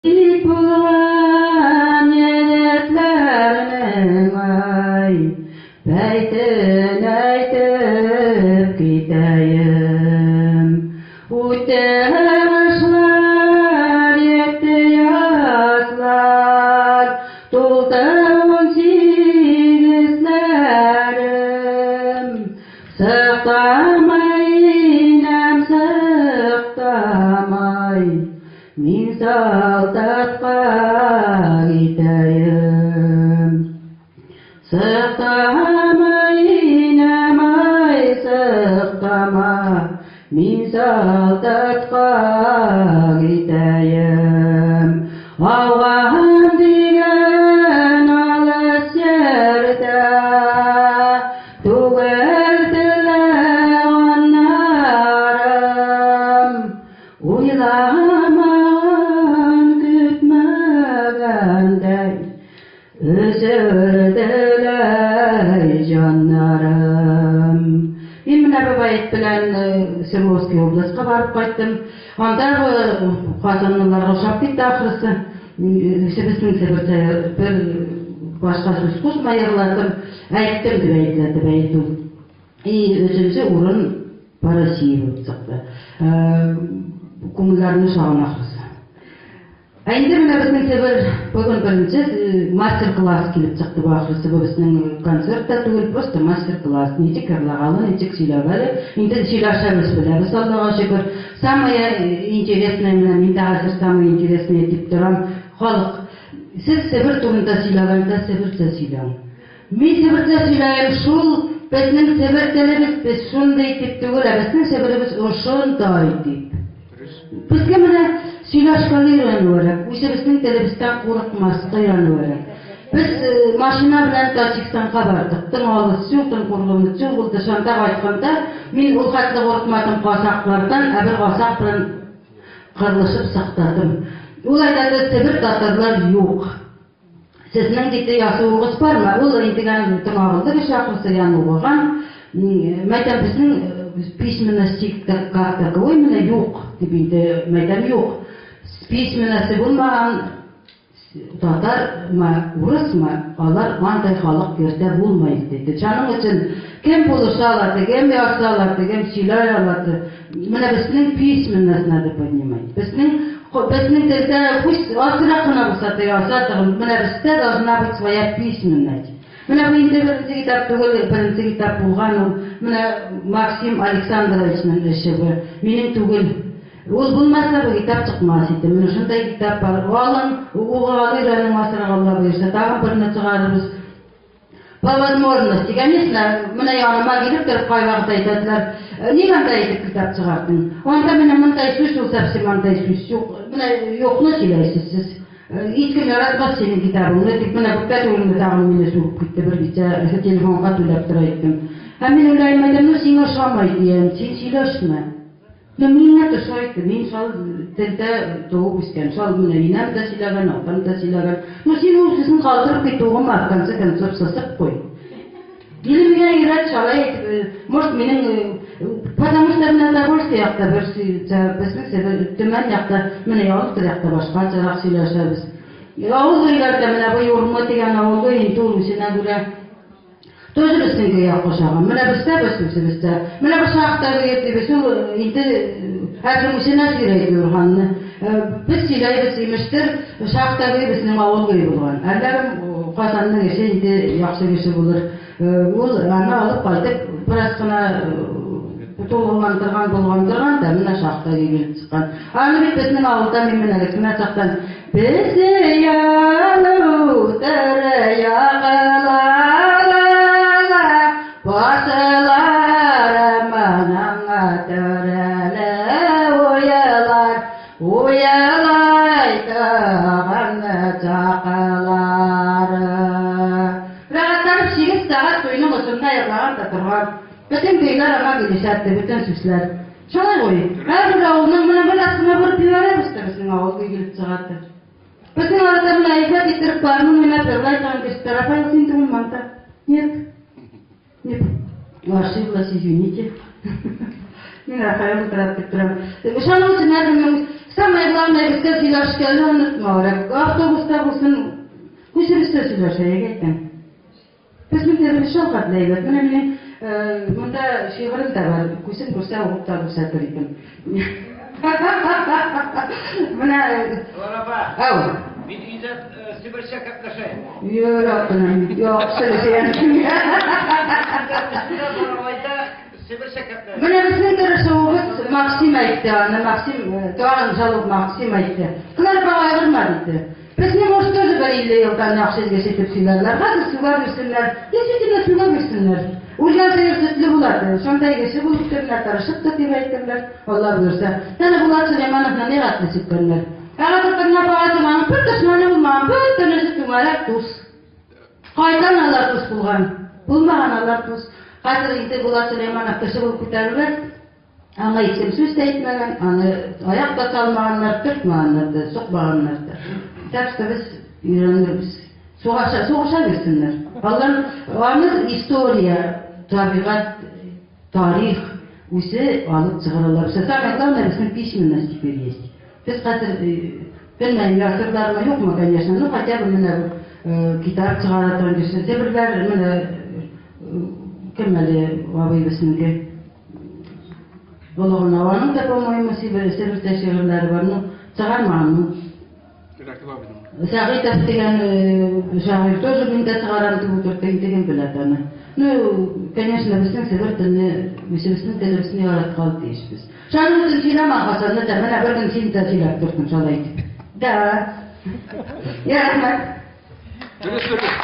Bulan yeleklerinin ay, beytin aytıp gideyim. Uçuşlar yetti yazlar, dolduğun çizgilerim. Sıktamay inem sıktamay, min saldatqa gideyim. Sıktamay inem ay sıktama, min saldatqa gideyim. Avğam digen alыс yerde, tügeldiler onlarım. Uylaman kütmegendey, üzüldüler canlarım. Мен мына bir bayit bilen Свердловский областьқа barıp qaytdım. Anda qazanlarga uçap ketdi ahırısı. Bizning Sibirda bir başqa söz qo'shmay yig'ladim. Aytdim deb aytdi bayit u. O'zimizga o'rin по России bo'lib chiqdi. Ko'ngillarni sog'in ahırısı. Endi mына bizning Sibir bugun birinchi master-klass kelib chiqdi bu ahırısı. Bu bizning konsertda tugul, просто master-klass. Nechik yig'lag'ali, nechik siylag'ali. Endi siylashamiz bilamiz. Allohga shukr. Самое интересное, men de hozir самое интересное deb turam. Xalq, siz Sibir turunda siylaganda Sibircha siylang. Men Sibircha siylayim, shul bizning Sibir tilimiz, biz shunday deb tugul, bizning Sibirimiz shunday deb. Bizga mana siylashga o'rganib, o'sha bizning tilimizdan qo'rqmasga o'rganib. Biz mashina bilan Tojikistonga bordik. Ting'olisi yo'q, qo'rg'onisi yo'q, bo'ldi. Shunda aytganda, men u xatni qo'rqmadim qo'saqlardan, bir qo'saq bilan qirlashib saqladim. Ulayda Sibir tatarlar yo'q. Sizning deydi yasuvunuz barmı? O intigan tırnağında bir şarkısı yanı olgan. Meydan bizim pişmenesi kartta koymuna yok. Dibinde meydan yok. Pişmenesi bulmayan Tatar mı, Rus mı? Onlar manday halk yerde bulmayız dedi. Canım için kim buluşalardı, kim yaşalardı, kim silayarlardı. Mene bizim pişmenesine de понимаете. Bizim tilde пусть асыракына булса да язатыгым, менә бездә должна быть своя письменность. Менә бу инде беренче китап түгел, беренче китап булган ул, менә Максим Александровичның эше бу, минем түгел. Ул булмаса бу китап чыкмас иде. Менә шундай китап бар. Алын, угылларның масырыгына буйса, тагын берне чыгарырбыз. По возможности, конечно, менә яныма килеп торып кайвакыт әйтәләр, нигә анда әйтеп китап чыгардың? Анда менә мондай сүз ул совсем андай сүз юк. Менә юкны сөйләйсез сез. Искем яратмас синең китабыңны, дип менә бу китабыңны тагын мине сүреп китте бер бичә, телефонга түләп тора иткән. Һәм мин уйлайм, ну сиңа ошамай дигән, син сөйләшмә. Но миңа тошайды, мин шул телдә туып үскән, шул менә инәм дә сөйләгән, апам да сөйләгән. Ну син ул сүзен калдырып китүгем бар, конце концов сосып куй. Илемгә ират шалай, может минең, потому что менә Тобольский якта бер безнең Төмән якта, менә Ялтыр якта башкачарак сөйләшәбез. Авыл өйләрдә менә бу Юрма дигән авылда инде ул үзенә күрә тоже безнең якышаган. Менә бездә бездә. Менә бу шахтага ятыбыз инде һәркем үзенә сөйләп йөргәнне. Без сөйләйбез имештер, шахтага безнең авыл булган. Әлләрем Казанның эше инде яхшы кеше булыр. Ул аны алып кайтып, бераз гына тулгандырган булгандырган да менә шахтага килеп чыккан. Аны бит безнең авылда мин менә гына чактан без ялу тәрәягылара басылар манаңа төрәле уялар уялай таганы чакалары. Рәгатар 8 сәгать туйның өстендә яглаган да торган. Bütün köylер аңа килешәтте, bütün сүзләр. Шулай гой. Һәр авылның менә беләсенә бер пивара безнең авылга килеп чыгарды. Безнең арада менә әйбәт итеп барның менә берләйгән бистарафа синтем манта. Нет. Нет. Ошиблась, извините. Мин Рафаэль Тратпетров. Шуның өчен Самое главное, bizga сөйләшкәнне онытмаулар. Автобуста булсын, күчерүстә сөйләшәйек әйтәм. Без мендә шалкатлайбыз. Менә минем монда шигырем дә бар. Күсен күрсә угып та күрсәтер идем. Менә ау. Мин өйдә Себерчә катнашайм. Юк, сөйләшәм. Менә безнең тырышуыбыз Максим әйтте, аны Максим, тагын жалоб Максим әйтте. Кылар багайгырма диде. Безнең может тоже бер 50 елдан яхшы яшәтеп сөйләрләр. Хәзер суга бирсеннәр, действительно суга бирсеннәр. Үлгән сәясәтле булады. Шундай кеше булып киттеләр, тырышып та дип әйттеләр. Алла белсә. Тәне Булат Сөләймановны не рәтле сиккәннәр. Ягы тотына багатыман, бер дошманы булмаган, бер төнесе түмәләк дус. Кайдан алар дус булган? Булмаган алар дус. Хәзер инде Булат Сөләйманов кеше булып күтәрелгән. Аңа исем сүз әйтмәгән, аны аяк та салмаганнар, тотмаганнар да, сукмаганнар да. Так что без өйрәнербез. Сугыша бирсеннәр. Аны история, табигать, тарих үзе алып чыгаралар. Самое главное, безнең письменность теперь есть. Без хәзер белмәйм, ясырлармы, юкмы, конечно, ну хотя бы менә китап чыгара торган кеше. Себерләр менә кем әле абый безнеке Головнованың да, по-моему, себерчә шигырьләре бар, ну чыгармаган. Сәгыйтов дигән шагыйрь тоже миндә чыгарам дип утырды, дигән беләт аны. Ну, конечно, безнең себер телне, үзебезнең телебезне яраткан тиешбез. Шуның өчен сөйләмә Хасанны да, менә бер көн син дә сөйләп тордың шулай итеп. Да. Я рәхмәт.